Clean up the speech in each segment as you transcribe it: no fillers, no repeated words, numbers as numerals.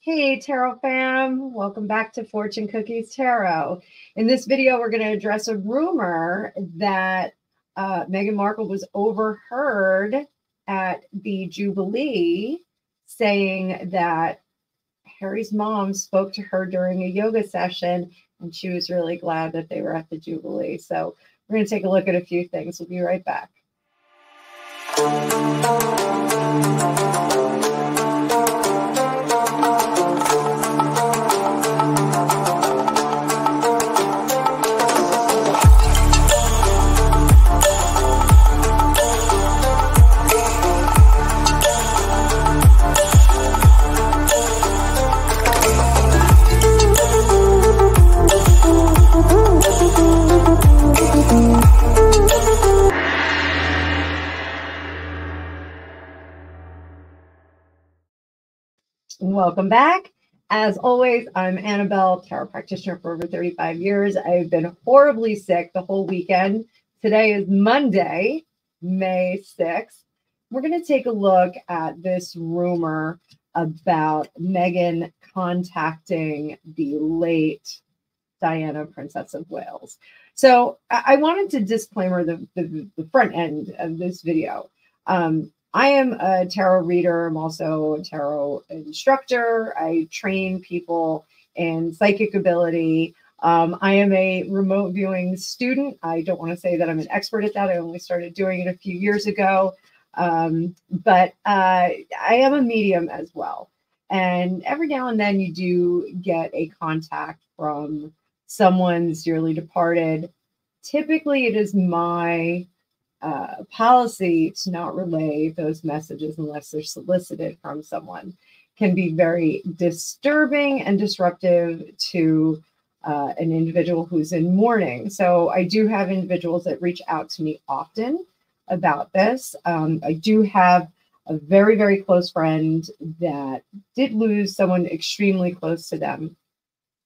Hey, Tarot fam, welcome back to Fortune Cookies Tarot. In this video, we're going to address a rumor that Meghan Markle was overheard at the Jubilee saying that Harry's mom spoke to her during a yoga session, and she was really glad that they were at the Jubilee. So we're going to take a look at a few things. We'll be right back. Welcome back. As always, I'm Annabelle, tarot practitioner for over 35 years. I've been horribly sick the whole weekend. Today is Monday, May 6th. We're going to take a look at this rumor about Meghan contacting the late Diana, Princess of Wales. So I wanted to disclaimer the front end of this video. I am a tarot reader. I'm also a tarot instructor. I train people in psychic ability. I am a remote viewing student. I don't want to say that I'm an expert at that. I only started doing it a few years ago. But I am a medium as well. And every now and then you do get a contact from someone's dearly departed. Typically, it is my policy to not relay those messages unless they're solicited from someone. Can be very disturbing and disruptive to an individual who's in mourning. So I do have individuals that reach out to me often about this. I do have a very, very close friend that did lose someone extremely close to them.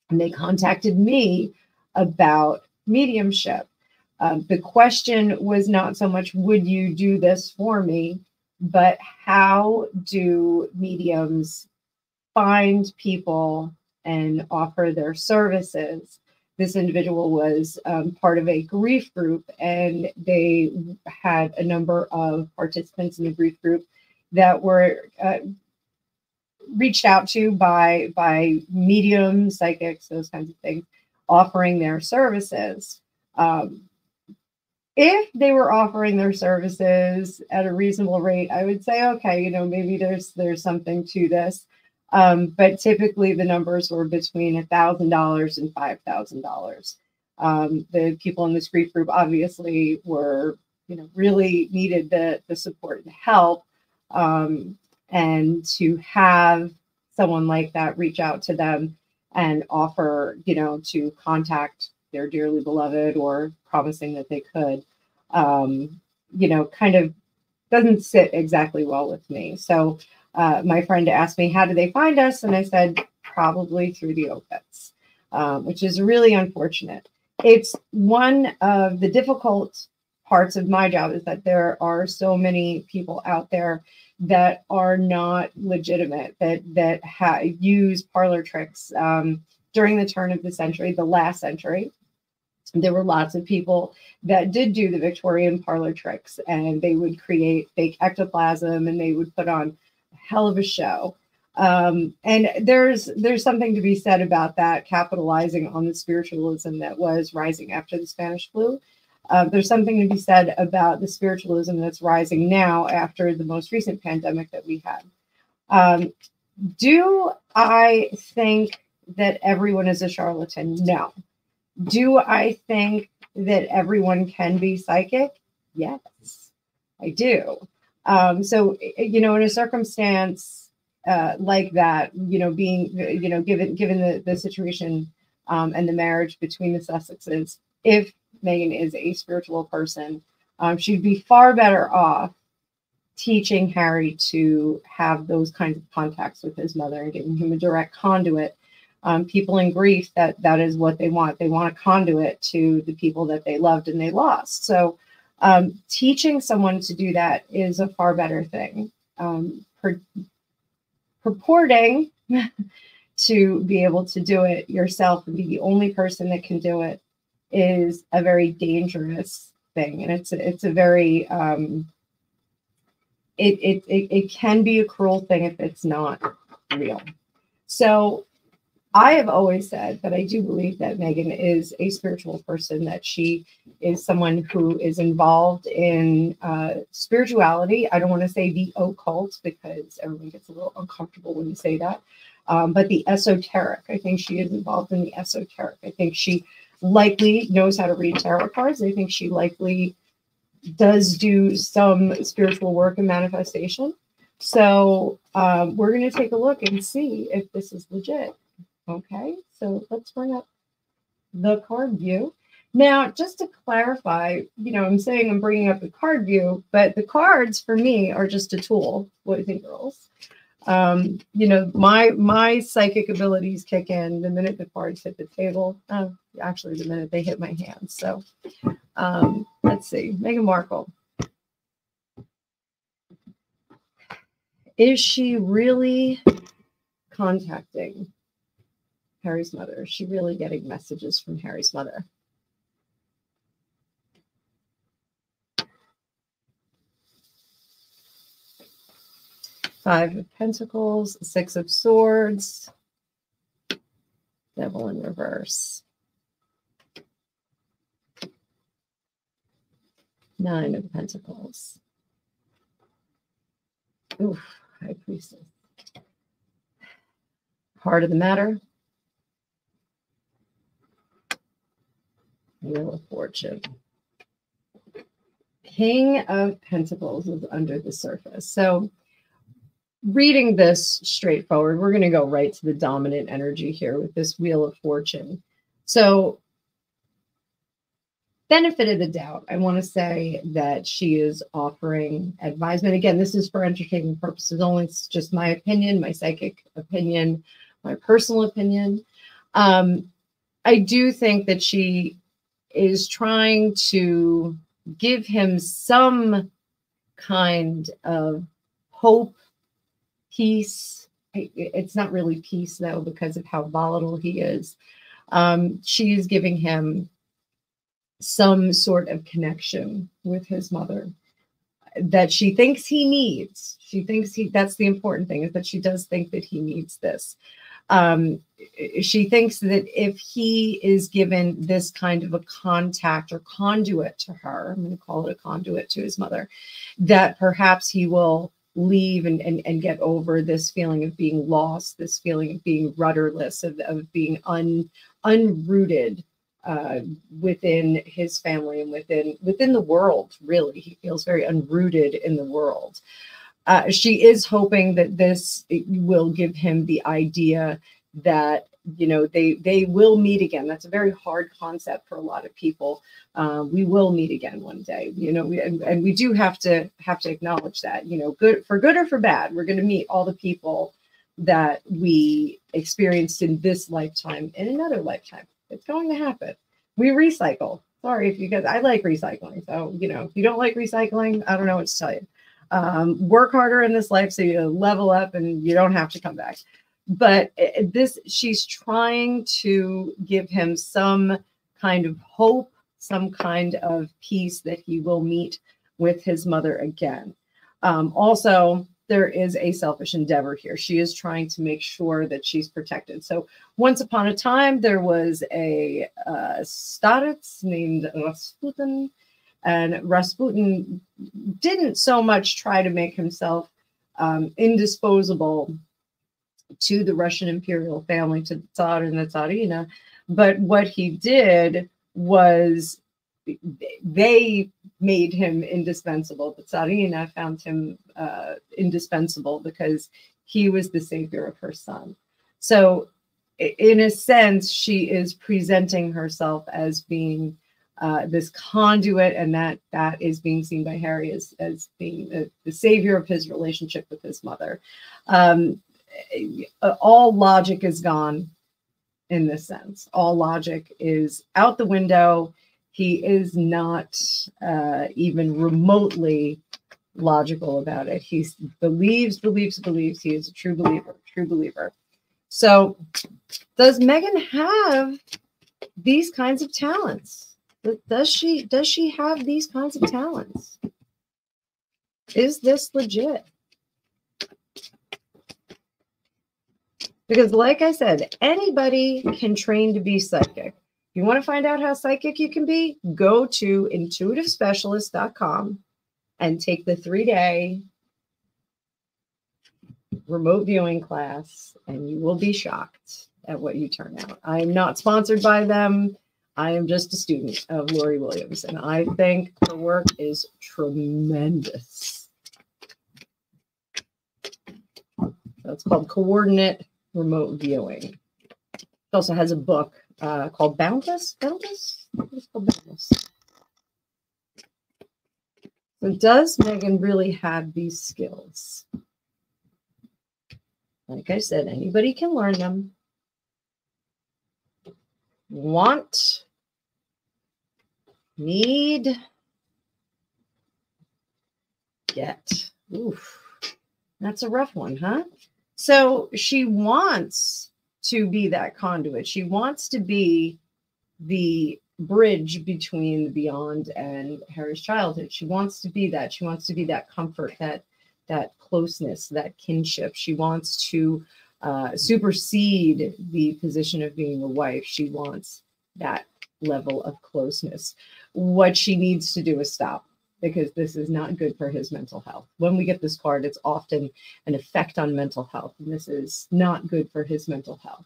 And they contacted me about mediumship. The question was not so much, would you do this for me, but how do mediums find people and offer their services? This individual was part of a grief group, and they had a number of participants in the grief group that were reached out to by mediums, psychics, those kinds of things, offering their services. If they were offering their services at a reasonable rate, I would say, okay, you know, maybe there's something to this. But typically the numbers were between $1,000 and $5,000. The people in this grief group obviously were, you know, really needed the support and help. And to have someone like that reach out to them and offer, you know, to contact their dearly beloved or promising that they could, you know, kind of doesn't sit exactly well with me. So my friend asked me, how do they find us? And I said, probably through the obits, which is really unfortunate. It's one of the difficult parts of my job is that there are so many people out there that are not legitimate, that use parlor tricks. During the turn of the century, the last century, there were lots of people that did do the Victorian parlor tricks, and they would create fake ectoplasm and they would put on a hell of a show. And there's something to be said about that, capitalizing on the spiritualism that was rising after the Spanish flu. There's something to be said about the spiritualism that's rising now after the most recent pandemic that we had. Do I think that everyone is a charlatan? No. Do I think that everyone can be psychic? Yes, I do. So, you know, in a circumstance like that, you know, being, you know, given the situation and the marriage between the Sussexes, if Meghan is a spiritual person, she'd be far better off teaching Harry to have those kinds of contacts with his mother and giving him a direct conduit. People in grief, that is what they want. They want a conduit to the people that they loved and they lost. So teaching someone to do that is a far better thing. Purporting to be able to do it yourself and be the only person that can do it is a very dangerous thing. And it's a very, it can be a cruel thing if it's not real. So I have always said that I do believe that Meghan is a spiritual person, that she is someone who is involved in spirituality. I don't want to say the occult because everyone gets a little uncomfortable when you say that, but the esoteric. I think she is involved in the esoteric. I think she likely knows how to read tarot cards. I think she likely does do some spiritual work and manifestation. So we're going to take a look and see if this is legit. Okay, so let's bring up the card view. Now, just to clarify, I'm saying I'm bringing up the card view, but the cards for me are just a tool. What do you think, girls? My psychic abilities kick in the minute the cards hit the table. Actually, the minute they hit my hands. So let's see. Meghan Markle. Is she really contacting Harry's mother? Is she really getting messages from Harry's mother? Five of Pentacles, Six of Swords, Devil in reverse, Nine of Pentacles. Oof, High Priestess. Heart of the matter. Wheel of Fortune. King of Pentacles is under the surface. So reading this straightforward, we're going to go right to the dominant energy here with this Wheel of Fortune. So benefit of the doubt, I want to say that she is offering advisement. Again, this is for entertainment purposes only. It's just my opinion, my psychic opinion, my personal opinion. I do think that she is trying to give him some kind of hope, peace. It's not really peace, though, because of how volatile he is. She is giving him some sort of connection with his mother that she thinks he needs. She thinks that's the important thing, is that she does think that he needs this. She thinks that if he is given this kind of a contact or conduit to her, I'm going to call it a conduit to his mother, that perhaps he will leave and get over this feeling of being lost, this feeling of being rudderless, of being unrooted within his family and within the world. Really, he feels very unrooted in the world. She is hoping that this will give him the idea that, they will meet again. That's a very hard concept for a lot of people. We will meet again one day, and we do have to acknowledge that, good or for bad, we're going to meet all the people that we experienced in this lifetime in another lifetime. It's going to happen. We recycle. Sorry if you guys, I like recycling. So, if you don't like recycling, I don't know what to tell you. Work harder in this life so you level up and you don't have to come back. But she's trying to give him some kind of hope, some kind of peace that he will meet with his mother again. Also, there is a selfish endeavor here. She is trying to make sure that she's protected. So once upon a time, there was a starets named Rasputin, and Rasputin didn't so much try to make himself indisposable to the Russian imperial family, to the Tsar and the Tsarina. But what he did was they made him indispensable. The Tsarina found him indispensable because he was the savior of her son. So in a sense, she is presenting herself as being this conduit, and that is being seen by Harry as being the savior of his relationship with his mother. All logic is gone in this sense. All logic is out the window. He is not even remotely logical about it. He believes. He is a true believer. So does Meghan have these kinds of talents? Does she have these kinds of talents? Is this legit? Because like I said, anybody can train to be psychic. If you want to find out how psychic you can be, go to intuitivespecialist.com and take the 3-day remote viewing class, and you will be shocked at what you turn out. I am not sponsored by them. I am just a student of Lori Williams, and I think her work is tremendous. So it's called Coordinate Remote Viewing. It also has a book called Boundless. Boundless? It's called Boundless. So does Meghan really have these skills? Like I said, anybody can learn them. Want, need, get. Oof, that's a rough one, huh? So she wants to be that conduit. She wants to be the bridge between the beyond and Harry's childhood. She wants to be that. She wants to be that comfort, that closeness, that kinship. She wants to supersede the position of being a wife. She wants that level of closeness. What she needs to do is stop, because this is not good for his mental health. When we get this card, it's often an effect on mental health, and this is not good for his mental health.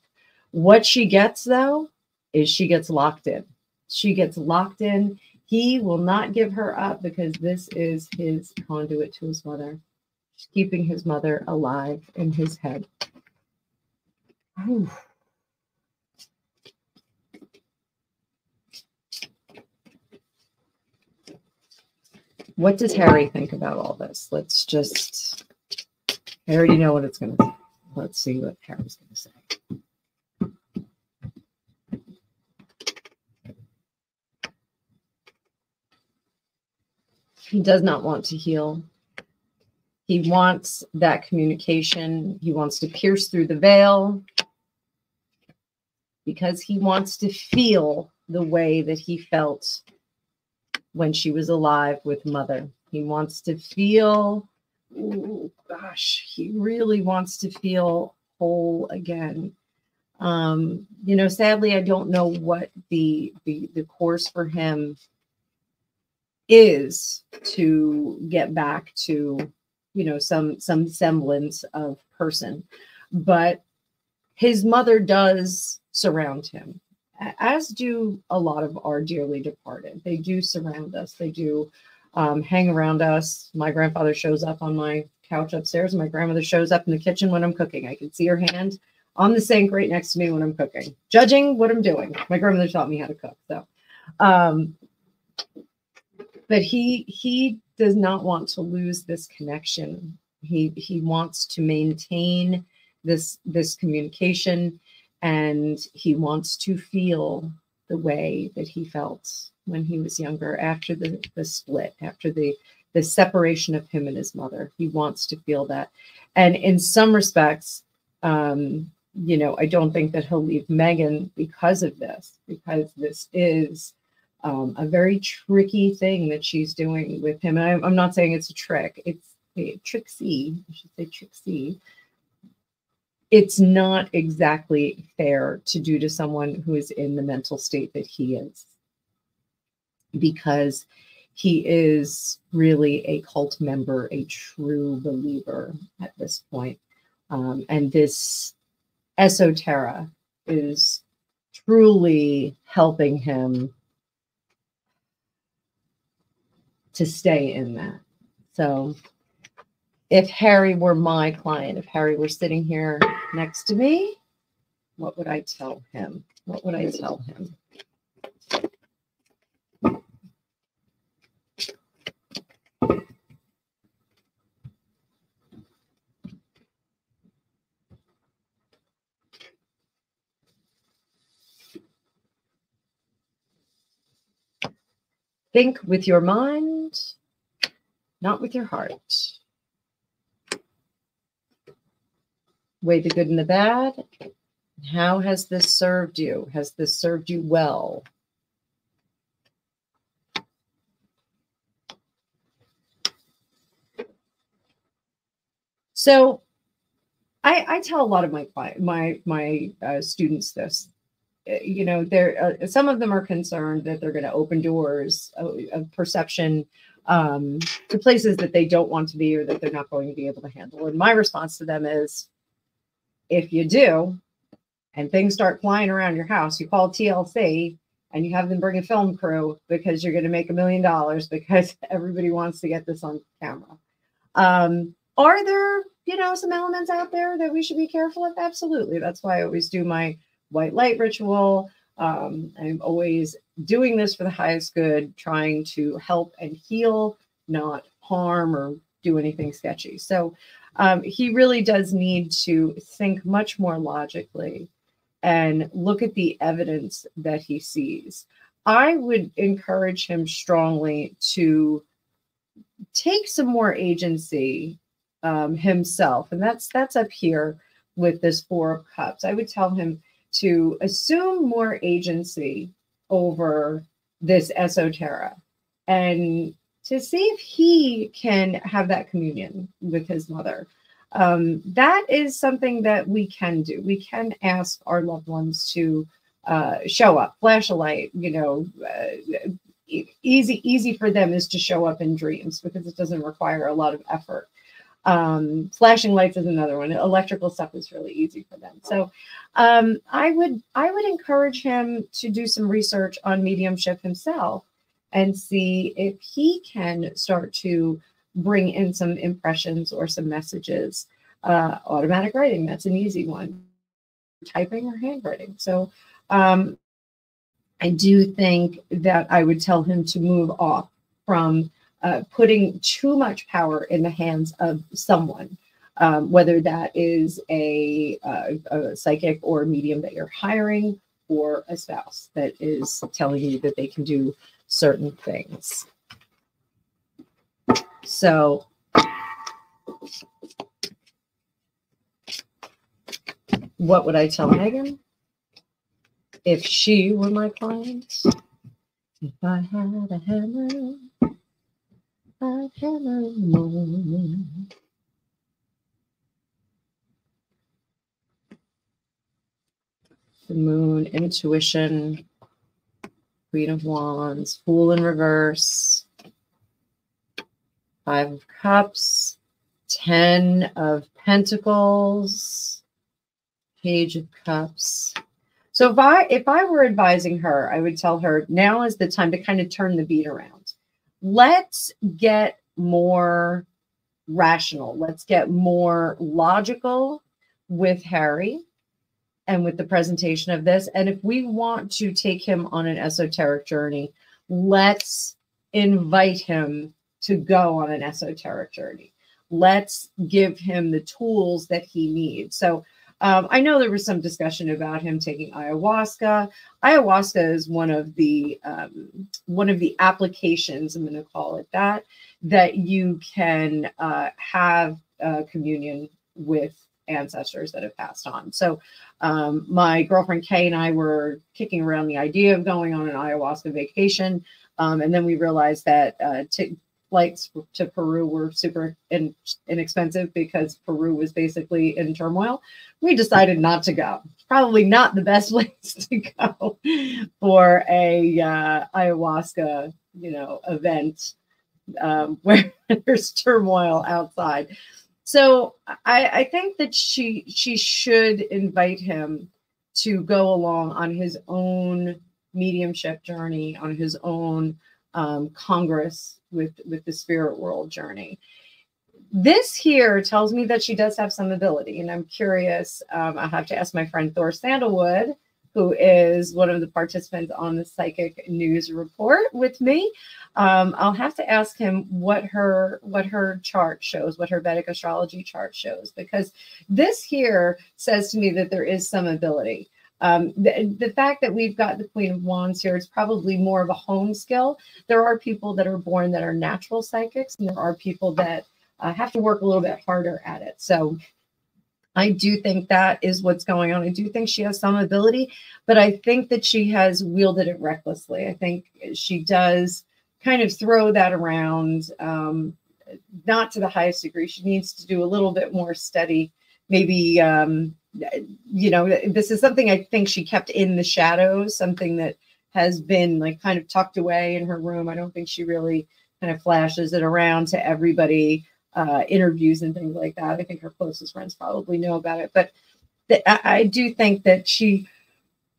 What she gets, though, is she gets locked in. She gets locked in. He will not give her up, because this is his conduit to his mother. She's keeping his mother alive in his head. Whew. What does Harry think about all this? Let's just, I already know what it's going to say. Let's see what Harry's going to say. He does not want to heal. He wants that communication. He wants to pierce through the veil, because he wants to feel the way that he felt when she was alive with mother. He wants to feel, oh gosh, he really wants to feel whole again. You know, sadly, I don't know what the course for him is to get back to, you know, some semblance of person, but his mother does surround him, as do a lot of our dearly departed. They do surround us. They do hang around us. My grandfather shows up on my couch upstairs, and my grandmother shows up in the kitchen when I'm cooking. I can see her hand on the sink right next to me when I'm cooking, judging what I'm doing. My grandmother taught me how to cook. So, but he does not want to lose this connection. He wants to maintain this communication, and he wants to feel the way that he felt when he was younger, after the split, after the separation of him and his mother. He wants to feel that. And in some respects, you know, I don't think that he'll leave Meghan because of this, because this is a very tricky thing that she's doing with him. And I'm not saying it's a trick. It's a tricksy. I should say tricksy. It's not exactly fair to do to someone who is in the mental state that he is, because he is really a cult member, a true believer at this point. And this esoteric is truly helping him to stay in that. So if Harry were my client, if Harry were sitting here next to me, what would I tell him? What would I tell him? Think with your mind, not with your heart. Weigh the good and the bad. How has this served you? Has this served you well? So I tell a lot of my students this. You know, some of them are concerned that they're going to open doors of perception to places that they don't want to be or that they're not going to be able to handle. And my response to them is, if you do, and things start flying around your house, you call TLC and you have them bring a film crew because you're going to make $1 million because everybody wants to get this on camera. Are there, you know, some elements out there that we should be careful of? Absolutely. That's why I always do my white light ritual. I'm always doing this for the highest good, trying to help and heal, not harm or do anything sketchy. So he really does need to think much more logically and look at the evidence that he sees. I would encourage him strongly to take some more agency himself. And that's up here with this Four of Cups. I would tell him to assume more agency over this esoteric and to see if he can have that communion with his mother. That is something that we can do. We can ask our loved ones to show up, flash a light, you know, easy for them is to show up in dreams because it doesn't require a lot of effort. Flashing lights is another one. Electrical stuff is really easy for them. So I would encourage him to do some research on mediumship himself and see if he can start to bring in some impressions or some messages. Automatic writing, that's an easy one. Typing or handwriting. So I do think that I would tell him to move off from putting too much power in the hands of someone, whether that is a psychic or a medium that you're hiring or a spouse that is telling you that they can do certain things. So what would I tell Meghan if she were my client? If I had a hammer, I'd hammer the moon. The moon, intuition, Queen of Wands, Fool in reverse, Five of Cups, 10 of Pentacles, Page of Cups. So if I were advising her, I would tell her now is the time to kind of turn the beat around. Let's get more rational. Let's get more logical with Harry and with the presentation of this. And if we want to take him on an esoteric journey, let's invite him to go on an esoteric journey. Let's give him the tools that he needs. So I know there was some discussion about him taking ayahuasca. Ayahuasca is one of the applications, I'm going to call it that you can have communion with ancestors that have passed on. So my girlfriend Kay and I were kicking around the idea of going on an ayahuasca vacation, and then we realized that flights to Peru were super inexpensive because Peru was basically in turmoil. We decided not to go. Probably not the best place to go for a ayahuasca, event where there's turmoil outside. So I think that she should invite him to go along on his own mediumship journey, on his own congress with the spirit world journey. This here tells me that she does have some ability, and I'm curious. I'll have to ask my friend Thor Sandalwood, who is one of the participants on the Psychic News Report with me. I'll have to ask him what her chart shows, what her Vedic astrology chart shows, because this here says to me that there is some ability. The fact that we've got the Queen of Wands here is probably more of a home skill. There are people that are born that are natural psychics, and there are people that have to work a little bit harder at it. So I do think that is what's going on. I do think she has some ability, but I think that she has wielded it recklessly. I think she does kind of throw that around, not to the highest degree. She needs to do a little bit more study. Maybe, this is something I think she kept in the shadows, something that has been like kind of tucked away in her room. I don't think she really kind of flashes it around to everybody, interviews and things like that. I think her closest friends probably know about it, but I do think that she,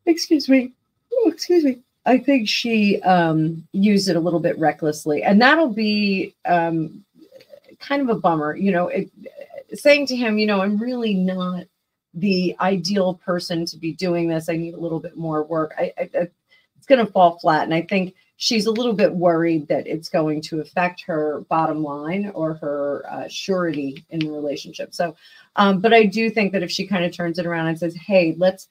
excuse me, I think she used it a little bit recklessly, and that'll be kind of a bummer. Saying to him, I'm really not the ideal person to be doing this. I need a little bit more work. It's going to fall flat, and I think she's a little bit worried that it's going to affect her bottom line or her surety in the relationship. So, but I do think that if she kind of turns it around and says, hey, let's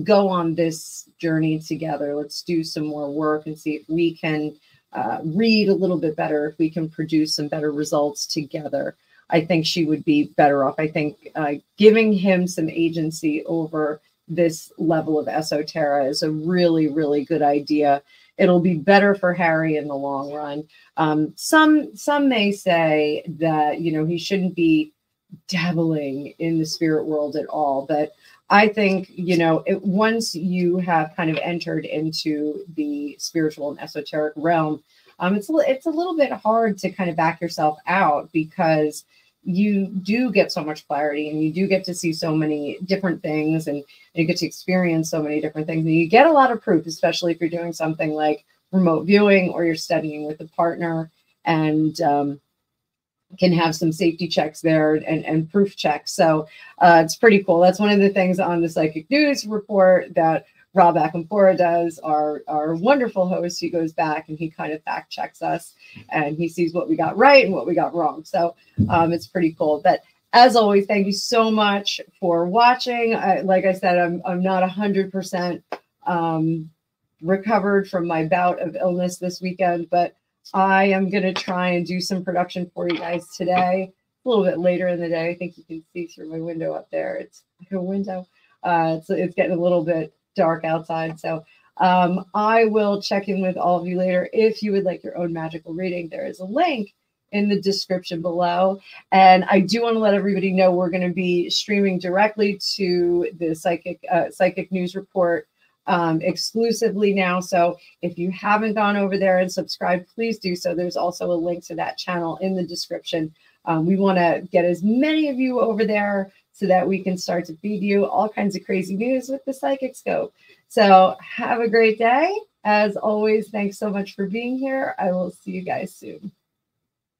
go on this journey together. Let's do some more work and see if we can read a little bit better, if we can produce some better results together. I think she would be better off. I think giving him some agency over this level of esoteric is a really, really good idea. It'll be better for Harry in the long run. Some may say that, he shouldn't be dabbling in the spirit world at all. But I think, once you have kind of entered into the spiritual and esoteric realm, it's a little bit hard to kind of back yourself out, because you do get so much clarity and you do get to see so many different things, and you get to experience so many different things, and you get a lot of proof, especially if you're doing something like remote viewing or you're studying with a partner, and can have some safety checks there and proof checks. So it's pretty cool. That's one of the things on the Psychic News report that Rob Acampora does, our wonderful host. He goes back and he kind of fact checks us, and he sees what we got right and what we got wrong. So it's pretty cool. But as always, thank you so much for watching. Like I said, I'm not 100% recovered from my bout of illness this weekend, but I am going to try and do some production for you guys today, a little bit later in the day. I think you can see through my window up there. It's like a window. It's getting a little bit dark outside. So I will check in with all of you later. If you would like your own magical reading, there is a link in the description below. And I do want to let everybody know we're going to be streaming directly to the Psychic News Report exclusively now. So if you haven't gone over there and subscribed, please do so. There's also a link to that channel in the description. We want to get as many of you over there so that we can start to feed you all kinds of crazy news with the Psychic Scope. So have a great day. As always, thanks so much for being here. I will see you guys soon.